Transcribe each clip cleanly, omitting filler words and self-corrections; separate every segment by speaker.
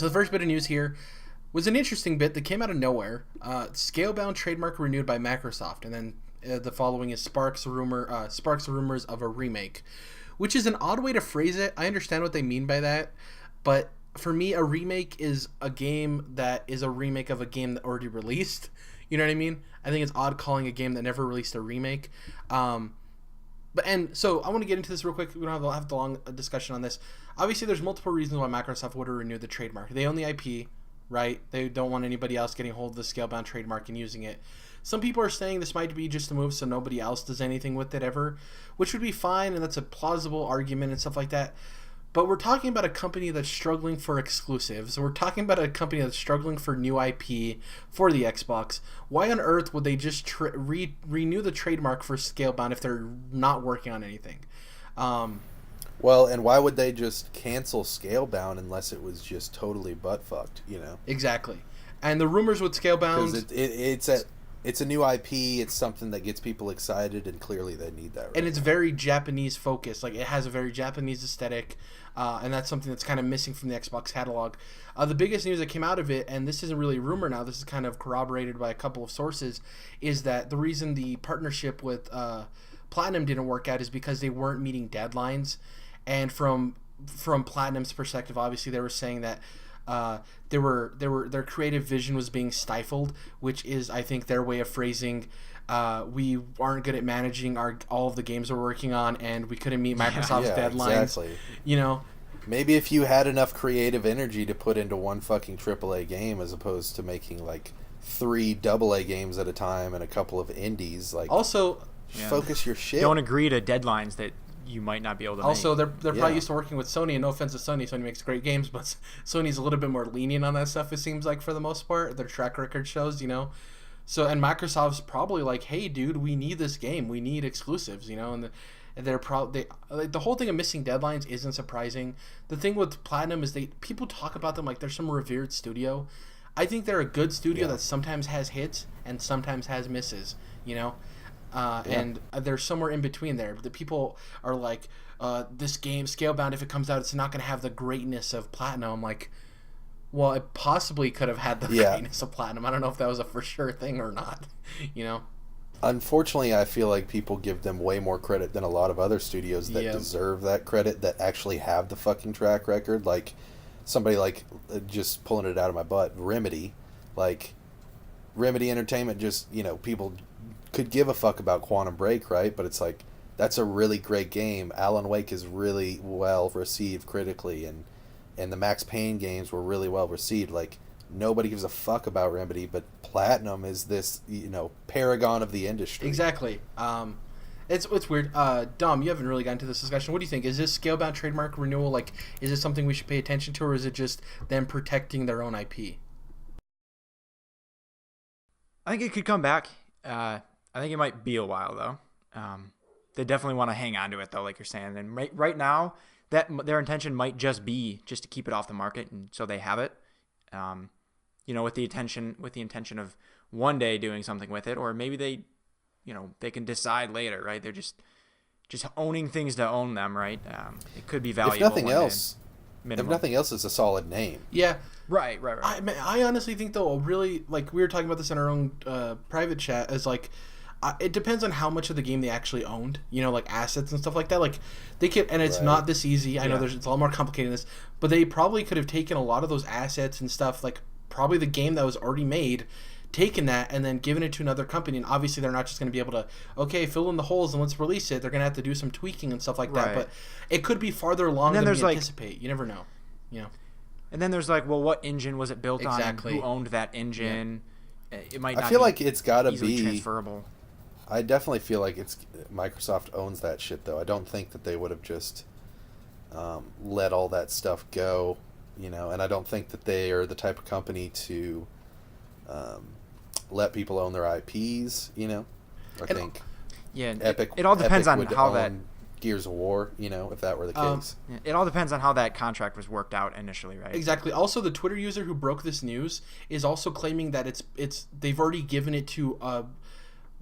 Speaker 1: So the first bit of news here was an interesting bit that came out of nowhere. Scalebound Trademark renewed by Microsoft, and then the following is sparks rumors of a remake, which is an odd way to phrase it. I understand what they mean by that, but for me, a remake is a game that is a remake of a game that already released. You know what I mean? I think it's odd calling a game that never released a remake. So I want to get into this real quick. We don't have the long discussion on this. Obviously, there's multiple reasons why Microsoft would have renewed the trademark. They own the IP, right? They don't want anybody else getting hold of the Scalebound trademark and using it. Some people are saying this might be just a move so nobody else does anything with it ever, which would be fine, and that's a plausible argument and stuff like that. But we're talking about a company that's struggling for exclusives. We're talking about a company that's struggling for new IP for the Xbox. Why on earth would they just renew the trademark for Scalebound if they're not working on anything?
Speaker 2: Well, and why would they just cancel Scalebound unless it was just totally butt-fucked, you know?
Speaker 1: Exactly. And the rumors with Scalebound...
Speaker 2: Because it's a new IP, it's something that gets people excited, and clearly they need that right
Speaker 1: And it's
Speaker 2: now.
Speaker 1: very Japanese-focused. Like, it has a very Japanese aesthetic, and that's something that's kind of missing from the Xbox catalog. The biggest news that came out of it, and this isn't really a rumor now, this is kind of corroborated by a couple of sources, is that the reason the partnership with Platinum didn't work out is because they weren't meeting deadlines. And from Platinum's perspective, obviously they were saying that their creative vision was being stifled, which is, I think, their way of phrasing we aren't good at managing all of the games we're working on, and we couldn't meet Microsoft's deadlines.
Speaker 2: Exactly.
Speaker 1: You know,
Speaker 2: maybe if you had enough creative energy to put into one fucking AAA game as opposed to making like 3 AA games at a time and a couple of indies, like
Speaker 1: also
Speaker 2: focus your shit.
Speaker 3: Don't agree to deadlines that you might not be able to
Speaker 1: also
Speaker 3: make.
Speaker 1: They're probably used to working with Sony, and no offense to Sony makes great games, but Sony's a little bit more lenient on that stuff, it seems like, for the most part. Their track record shows, you know. So, and Microsoft's probably like, hey dude, we need this game, we need exclusives, you know. And they're probably the whole thing of missing deadlines isn't surprising. The thing with Platinum is people talk about them like they're some revered studio. I think they're a good studio that sometimes has hits and sometimes has misses, you know. And they're somewhere in between there. The people are like, this game, Scalebound, if it comes out, it's not going to have the greatness of Platinum. I'm like, well, it possibly could have had the greatness of Platinum. I don't know if that was a for sure thing or not, you know?
Speaker 2: Unfortunately, I feel like people give them way more credit than a lot of other studios that deserve that credit, that actually have the fucking track record. Like, somebody like, just pulling it out of my butt, Remedy. Like, Remedy Entertainment just, you know, people could give a fuck about Quantum Break, right? But it's like, that's a really great game. Alan Wake is really well received critically, and the Max Payne games were really well received. Like, nobody gives a fuck about Remedy, but Platinum is this, you know, paragon of the industry.
Speaker 1: Exactly. It's weird. Dom, you haven't really gotten into this discussion. What do you think? Is this Scalebound trademark renewal, like, is it something we should pay attention to, or is it just them protecting their own IP?
Speaker 3: I think it could come back. I think it might be a while, though. They definitely want to hang on to it, though, like you're saying. And right now, that their intention might just be just to keep it off the market, and so they have it. You know, with the intention of one day doing something with it, or maybe they can decide later, right? They're just owning things to own them, right? It could be valuable.
Speaker 2: If nothing else, it's a solid name.
Speaker 1: Yeah.
Speaker 3: Right.
Speaker 1: I honestly think, though, really, like, we were talking about this in our own private chat, is like, it depends on how much of the game they actually owned, you know, like assets and stuff like that. Like, they could, and it's not this easy. I know it's a lot more complicated than this, but they probably could have taken a lot of those assets and stuff, like probably the game that was already made, taken that and then given it to another company. And obviously they're not just going to be able to, fill in the holes and let's release it. They're going to have to do some tweaking and stuff like that. But it could be farther along than we anticipate. You never know, you know.
Speaker 3: And then there's like, well, what engine was it built on? Who owned that engine? It might not.
Speaker 2: I feel like it's got to be
Speaker 3: transferable.
Speaker 2: I definitely feel like Microsoft owns that shit, though. I don't think that they would have just let all that stuff go, you know. And I don't think that they are the type of company to let people own their IPs, you know. I think Epic.
Speaker 3: It all depends on how that
Speaker 2: Gears of War, you know, if that were the case.
Speaker 3: It all depends on how that contract was worked out initially, right?
Speaker 1: Exactly. Also, the Twitter user who broke this news is also claiming that it's they've already given it to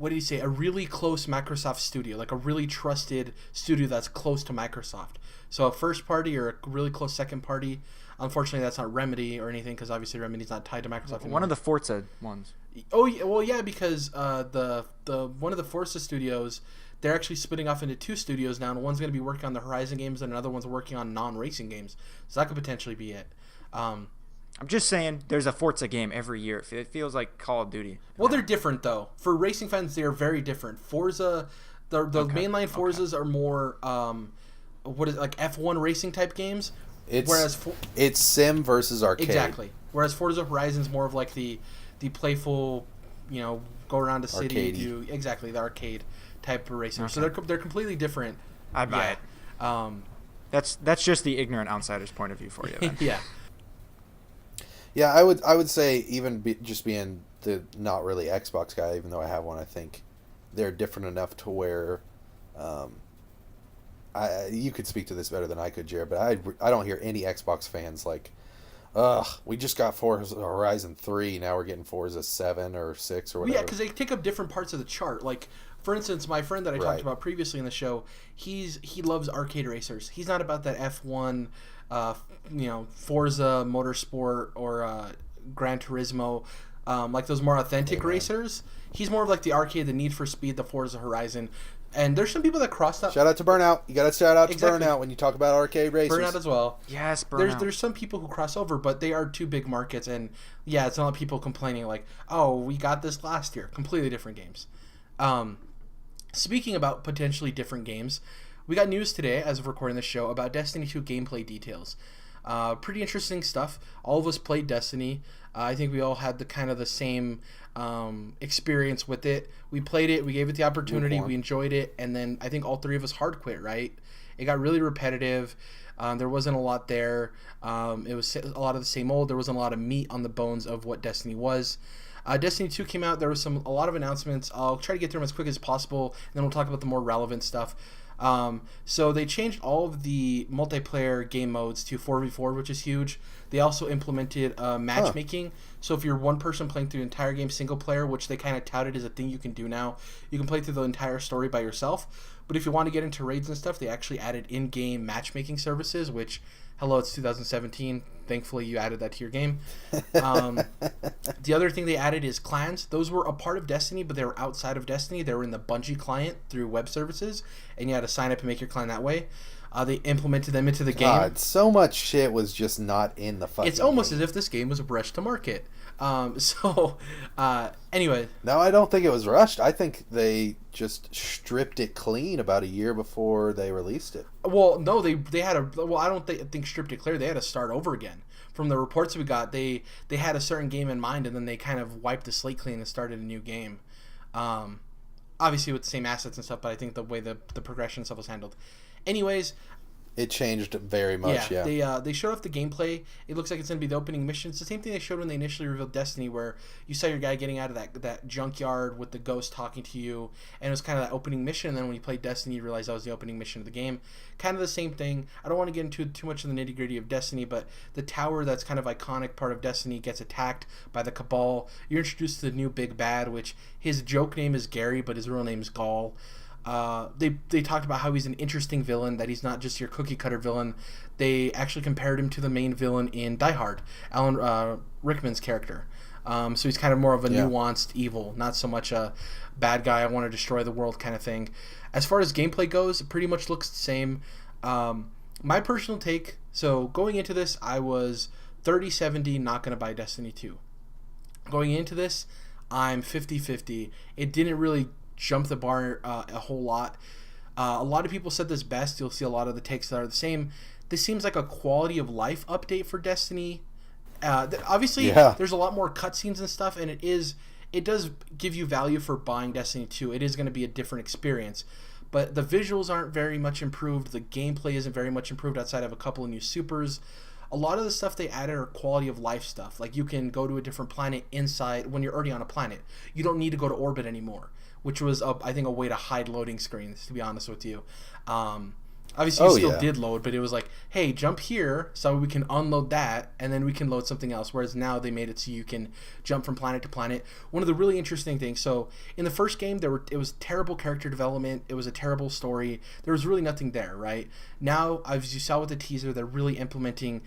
Speaker 1: what did he say? A really close Microsoft studio, like a really trusted studio that's close to Microsoft. So a first party or a really close second party. Unfortunately, that's not Remedy or anything because obviously Remedy's not tied to Microsoft anymore.
Speaker 3: One of the Forza ones.
Speaker 1: Oh, yeah, well, yeah, because the one of the Forza studios, they're actually splitting off into 2 studios now, and one's going to be working on the Horizon games, and another one's working on non-racing games. So that could potentially be it.
Speaker 3: I'm just saying, there's a Forza game every year. It feels like Call of Duty.
Speaker 1: Well, they're different though. For racing fans, they are very different. Forza, the mainline Forzas are more like F1 racing type games.
Speaker 2: It's sim versus arcade.
Speaker 1: Exactly. Whereas Forza Horizon's more of like the playful, go around the city, do exactly the arcade type of racing. Okay. So they're completely different.
Speaker 3: I buy it. That's just the ignorant outsider's point of view for you. Then.
Speaker 1: Yeah.
Speaker 2: Yeah, I would say even just being the not really Xbox guy, even though I have one, I think they're different enough to where you could speak to this better than I could, Jared, but I don't hear any Xbox fans like, ugh, we just got Forza Horizon 3, now we're getting Forza 7 or 6 or whatever.
Speaker 1: Yeah, because they take up different parts of the chart. Like, for instance, my friend that I talked about previously in the show, he loves arcade racers. He's not about that F1, Forza Motorsport or Gran Turismo, like those more authentic racers. He's more of like the arcade, the Need for Speed, the Forza Horizon. And there's some people that cross that.
Speaker 2: Shout out to Burnout. You got to shout out to Burnout when you talk about arcade racers.
Speaker 1: Burnout as well.
Speaker 3: Yes, Burnout.
Speaker 1: There's some people who cross over, but they are 2 big markets. And yeah, it's not people complaining like, oh, we got this last year. Completely different games. Speaking about potentially different games, we got news today, as of recording this show, about Destiny 2 gameplay details. Pretty interesting stuff. All of us played Destiny. I think we all had the same experience with it. We played it, we gave it the opportunity, we enjoyed it, and then I think all 3 of us hard quit, right? It got really repetitive. There wasn't a lot there. It was a lot of the same old. There wasn't a lot of meat on the bones of what Destiny was. Destiny 2 came out. There was a lot of announcements. I'll try to get through them as quick as possible, and then we'll talk about the more relevant stuff. So they changed all of the multiplayer game modes to 4v4, which is huge. They also implemented matchmaking. So if you're one person playing through the entire game single player, which they kind of touted as a thing you can do now, you can play through the entire story by yourself. But if you want to get into raids and stuff, they actually added in-game matchmaking services, which, hello, it's 2017. Thankfully, you added that to your game. The other thing they added is clans. Those were a part of Destiny, but they were outside of Destiny. They were in the Bungie client through web services, and you had to sign up and make your clan that way. They implemented them into the game.
Speaker 2: God, so much shit was just not in the fucking
Speaker 1: It's almost
Speaker 2: game.
Speaker 1: as if this game was rushed to market. Anyway.
Speaker 2: No, I don't think it was rushed. I think they just stripped it clean about a year before they released it.
Speaker 1: Well, no, they had I don't think stripped it clear. They had to start over again. From the reports we got, they had a certain game in mind, and then they kind of wiped the slate clean and started a new game. Obviously with the same assets and stuff, but I think the way the progression stuff was handled. Anyways,
Speaker 2: it changed very much. Yeah.
Speaker 1: They showed off the gameplay. It looks like it's gonna be the opening mission. It's the same thing they showed when they initially revealed Destiny, where you saw your guy getting out of that junkyard with the ghost talking to you, and it was kind of that opening mission. And then when you played Destiny, you realized that was the opening mission of the game. Kind of the same thing. I don't want to get into too much of the nitty gritty of Destiny, but the tower that's kind of iconic part of Destiny gets attacked by the Cabal. You're introduced to the new big bad, which his joke name is Gary, but his real name is Gaul. They talked about how he's an interesting villain, that he's not just your cookie cutter villain. They actually compared him to the main villain in Die Hard, Alan Rickman's character. So he's kind of more of a nuanced evil, not so much a bad guy, I want to destroy the world kind of thing. As far as gameplay goes, it pretty much looks the same. My personal take, so going into this, I was 30-70 not going to buy Destiny 2. Going into this, I'm 50-50. It didn't really jump the bar a whole lot. A lot of people said this best. You'll see a lot of the takes that are the same. This seems like a quality of life update for Destiny. Obviously, there's a lot more cutscenes and stuff, and it does give you value for buying Destiny 2. It is going to be a different experience. But the visuals aren't very much improved. The gameplay isn't very much improved outside of a couple of new supers. A lot of the stuff they added are quality of life stuff. Like you can go to a different planet inside when you're already on a planet. You don't need to go to orbit anymore, which was, I think, a way to hide loading screens, to be honest with you. Obviously, you still did load, but it was like, hey, jump here so we can unload that, and then we can load something else. Whereas now they made it so you can jump from planet to planet. One of the really interesting things, so in the first game, it was terrible character development. It was a terrible story. There was really nothing there, right? Now, as you saw with the teaser, they're really implementing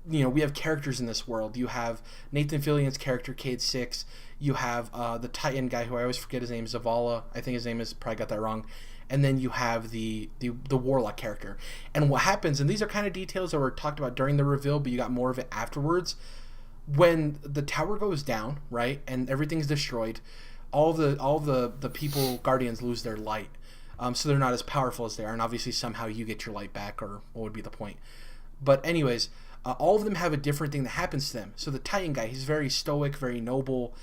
Speaker 1: we have characters in this world. You have Nathan Fillion's character, Cade Six. You have the Titan guy, who I always forget his name, Zavala. I think his name is, probably got that wrong. And then you have the Warlock character. And what happens, and these are kind of details that were talked about during the reveal, but you got more of it afterwards. When the tower goes down, right, and everything's destroyed, all the people, Guardians, lose their light. So they're not as powerful as they are, and obviously somehow you get your light back, or what would be the point? But anyways, all of them have a different thing that happens to them. So the Titan guy, he's very stoic, very noble.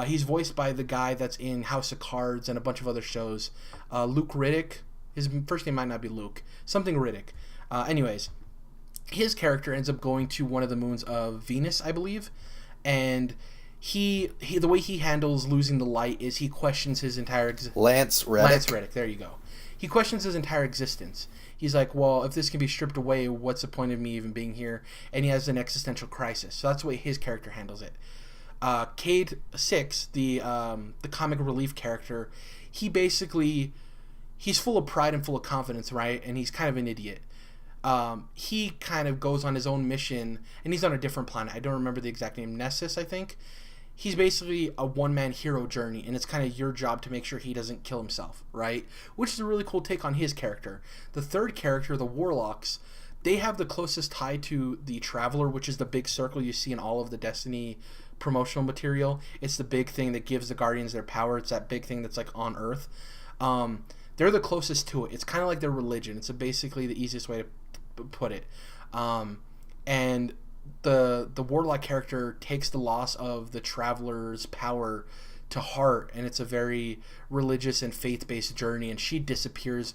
Speaker 1: He's voiced by the guy that's in House of Cards and a bunch of other shows. Luke Riddick. His first name might not be Luke. Something Riddick. Anyways, his character ends up going to one of the moons of Venus, I believe. And he the way he handles losing the light is he questions his entire...
Speaker 2: Lance Reddick.
Speaker 1: There you go. He questions his entire existence. He's like, well, if this can be stripped away, what's the point of me even being here? And he has an existential crisis. So that's the way his character handles it. Cade Six, the comic relief character, he's full of pride and full of confidence, right? And he's kind of an idiot. He kind of goes on his own mission, and he's on a different planet. I don't remember the exact name. Nessus, I think. He's basically a one-man hero journey, and it's kind of your job to make sure he doesn't kill himself, right? Which is a really cool take on his character. The third character, the Warlocks, they have the closest tie to the Traveler, which is the big circle you see in all of the Destiny promotional material. It's the big thing that gives the Guardians their power. It's that big thing that's like on Earth. They're the closest to it. It's kind of like their religion. It's basically the easiest way to put it. And the Warlock character takes the loss of the Traveler's power to heart, and it's a very religious and faith-based journey, and she disappears,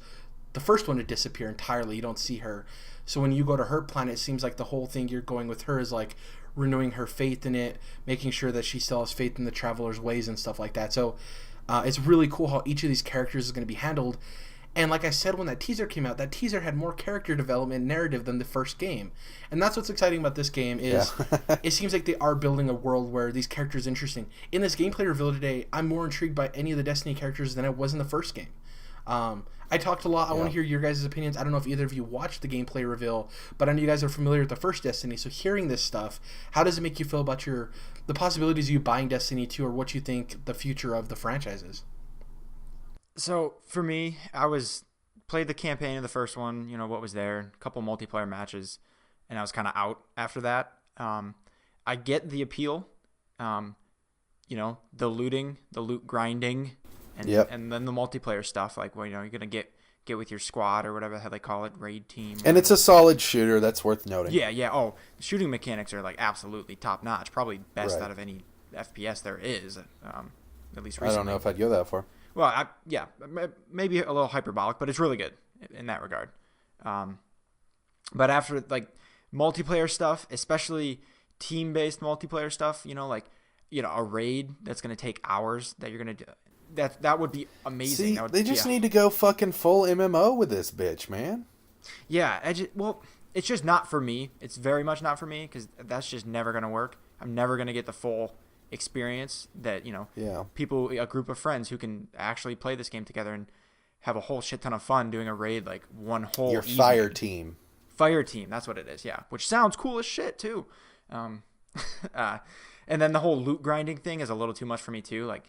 Speaker 1: the first one to disappear entirely. You don't see her. So when you go to her planet, it seems like the whole thing you're going with her is like renewing her faith in it, making sure that she still has faith in the Traveler's ways and stuff like that. So it's really cool how each of these characters is going to be handled. And like I said, when that teaser came out, that teaser had more character development narrative than the first game. And that's what's exciting about this game is it seems like they are building a world where these characters are interesting. In this gameplay reveal today, I'm more intrigued by any of the Destiny characters than I was in the first game. I talked a lot. I want to hear your guys' opinions. I don't know if either of you watched the gameplay reveal, but I know you guys are familiar with the first Destiny. So hearing this stuff, how does it make you feel about the possibilities of you buying Destiny 2, or what you think the future of the franchise is?
Speaker 3: So for me, played the campaign of the first one, what was there, a couple multiplayer matches, and I was kind of out after that. I get the appeal, the looting, the loot grinding, and then the multiplayer stuff, like, well, you're going to get with your squad or whatever the hell they call it, raid team.
Speaker 2: And it's a solid shooter, that's worth noting.
Speaker 3: Yeah. Oh, the shooting mechanics are like absolutely top notch, probably best out of any FPS there is, at least recently.
Speaker 2: I don't know if I'd go that far.
Speaker 3: Well, maybe a little hyperbolic, but it's really good in that regard. But after like multiplayer stuff, especially team-based multiplayer stuff, a raid that's going to take hours that you're going to do, that would be amazing.
Speaker 2: See, they just need to go fucking full MMO with this bitch, man.
Speaker 3: Yeah, it's just not for me. It's very much not for me because that's just never going to work. I'm never going to get the full experience that people, a group of friends who can actually play this game together and have a whole shit ton of fun doing a raid, like one whole
Speaker 2: your
Speaker 3: evening.
Speaker 2: fire team, that's
Speaker 3: what it is. Yeah, which sounds cool as shit too. And then the whole loot grinding thing is a little too much for me too. Like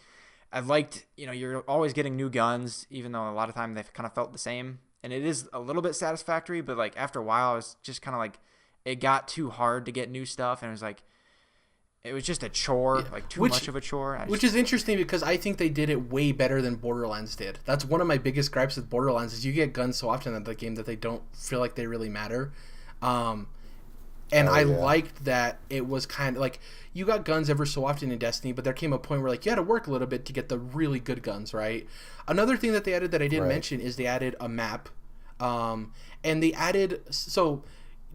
Speaker 3: I liked, you're always getting new guns, even though a lot of time they've kind of felt the same, and it is a little bit satisfactory, but like after a while I was just kind of like, it got too hard to get new stuff, and it was just a chore, like too much of a chore.
Speaker 1: Which is interesting because I think they did it way better than Borderlands did. That's one of my biggest gripes with Borderlands is you get guns so often in the game that they don't feel like they really matter. I liked that it was kind of like you got guns ever so often in Destiny, but there came a point where like you had to work a little bit to get the really good guns, right? Another thing that they added that I didn't mention is they added a map. And they added... So...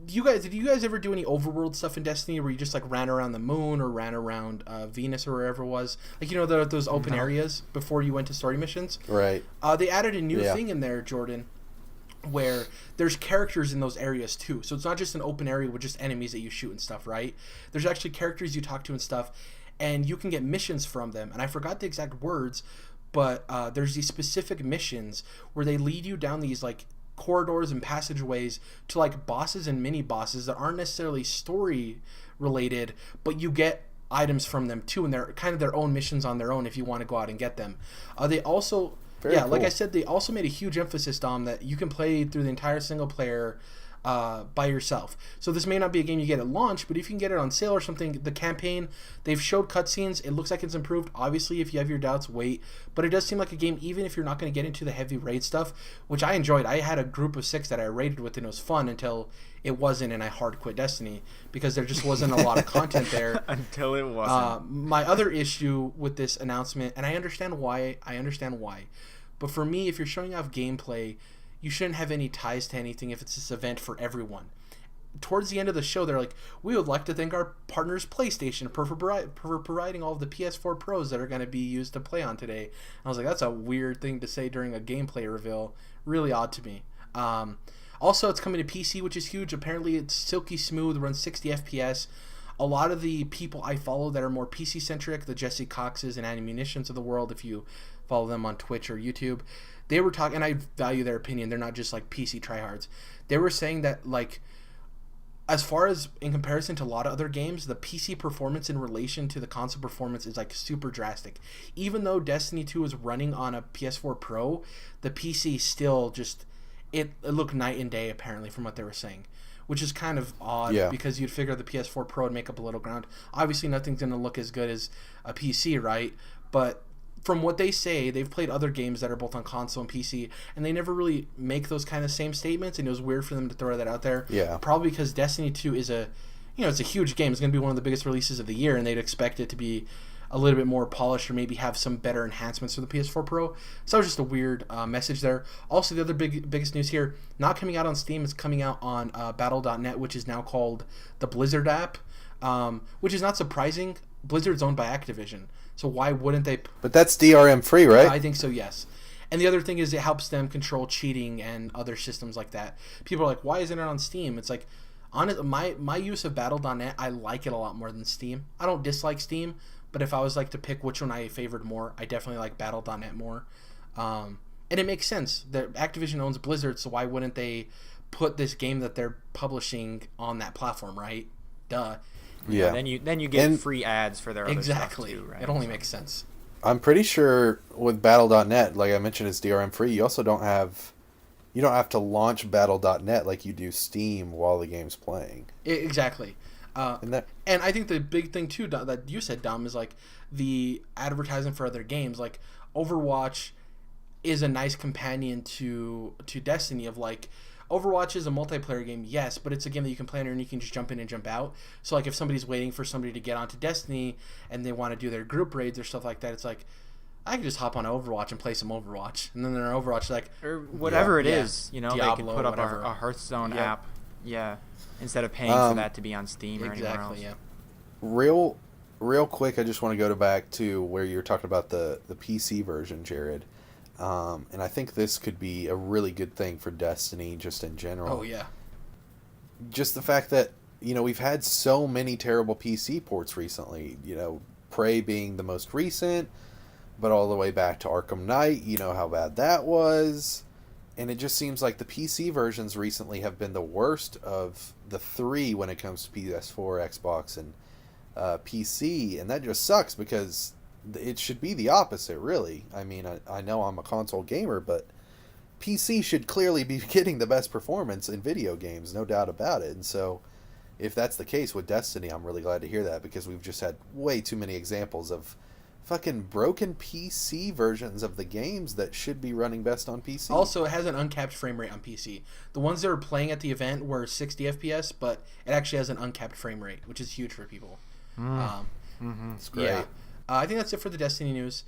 Speaker 1: Did you guys ever do any overworld stuff in Destiny where you just like ran around the moon or ran around Venus or wherever it was? Like, those open areas before you went to story missions?
Speaker 2: Right.
Speaker 1: They added a new thing in there, Jordan, where there's characters in those areas too. So it's not just an open area with just enemies that you shoot and stuff, right? There's actually characters you talk to and stuff, and you can get missions from them. And I forgot the exact words, but there's these specific missions where they lead you down these like corridors and passageways to like bosses and mini bosses that aren't necessarily story related, but you get items from them too, and they're kind of their own missions on their own if you want to go out and get them. They also cool. Like I said, they also made a huge emphasis, Dom, that you can play through the entire single player by yourself. So this may not be a game you get at launch, but if you can get it on sale or something, the campaign, they've showed cutscenes. It looks like it's improved. Obviously, if you have your doubts, wait. But it does seem like a game, even if you're not going to get into the heavy raid stuff, which I enjoyed. I had a group of 6 that I raided with, and it was fun until it wasn't, and I hard quit Destiny because there just wasn't a lot of content there.
Speaker 3: Until it wasn't.
Speaker 1: My other issue with this announcement, and I understand why, but for me, if you're showing off gameplay, you shouldn't have any ties to anything if it's this event for everyone. Towards the end of the show, they're like, we would like to thank our partners PlayStation for providing all of the PS4 Pros that are going to be used to play on today. And I was like, that's a weird thing to say during a gameplay reveal. Really odd to me. Also, it's coming to PC, which is huge. Apparently, it's silky smooth, runs 60 FPS. A lot of the people I follow that are more PC-centric, the Jesse Coxes and Animunitions of the world, if you follow them on Twitch or YouTube, they were talking, and I value their opinion, they're not just like PC tryhards. They were saying that, like, as far as in comparison to a lot of other games, the PC performance in relation to the console performance is like super drastic. Even though Destiny 2 is running on a PS4 Pro, the PC still just, it looked night and day apparently from what they were saying, which is kind of odd because you'd figure the PS4 Pro would make up a little ground. Obviously, nothing's going to look as good as a PC, right? But from what they say, they've played other games that are both on console and PC, and they never really make those kind of same statements, and it was weird for them to throw that out there.
Speaker 2: Yeah.
Speaker 1: Probably because Destiny 2 is it's a huge game. It's going to be one of the biggest releases of the year, and they'd expect it to be a little bit more polished or maybe have some better enhancements for the PS4 Pro. So that was just a weird message there. Also, the other biggest news here, not coming out on Steam, it's coming out on Battle.net, which is now called the Blizzard app, which is not surprising. Blizzard's owned by Activision, so why wouldn't they?
Speaker 2: But that's DRM free, right?
Speaker 1: I think so, yes. And the other thing is it helps them control cheating and other systems like that. People are like, why isn't it on Steam? It's like, my use of Battle.net, I like it a lot more than Steam. I don't dislike Steam, but if I was like to pick which one I favored more, I definitely like Battle.net more. And it makes sense. Activision owns Blizzard, so why wouldn't they put this game that they're publishing on that platform, right? Duh.
Speaker 3: Yeah. Then you get free ads for their other stuff too, right?
Speaker 1: It only makes sense.
Speaker 2: I'm pretty sure with Battle.net, like I mentioned, it's DRM free. You also don't have to launch Battle.net like you do Steam while the game's playing.
Speaker 1: Exactly. And I think the big thing too that you said, Dom, is like the advertising for other games. Like Overwatch is a nice companion to Destiny. Of like, Overwatch is a multiplayer game, yes, but it's a game that you can play on and you can just jump in and jump out. So like if somebody's waiting for somebody to get onto Destiny and they want to do their group raids or stuff like that, it's like, I can just hop on Overwatch and play some Overwatch, and then in Overwatch, like,
Speaker 3: or whatever it is, Diablo, they can put up a Hearthstone app, instead of paying for that to be on Steam or anywhere else. Yeah.
Speaker 2: Real quick, I just want to go back to where you were talking about the PC version, Jared. And I think this could be a really good thing for Destiny just in general.
Speaker 1: Oh, yeah.
Speaker 2: Just the fact that, we've had so many terrible PC ports recently. Prey being the most recent, but all the way back to Arkham Knight, how bad that was. And it just seems like the PC versions recently have been the worst of the three when it comes to PS4, Xbox, and PC. And that just sucks because it should be the opposite, really. I mean, I know I'm a console gamer, but PC should clearly be getting the best performance in video games, no doubt about it. And so, if that's the case with Destiny, I'm really glad to hear that, because we've just had way too many examples of fucking broken PC versions of the games that should be running best on PC.
Speaker 1: Also, it has an uncapped frame rate on PC. The ones that were playing at the event were 60 FPS, but it actually has an uncapped frame rate, which is huge for people.
Speaker 2: It's great.
Speaker 1: Yeah. I think that's it for the Destiny news.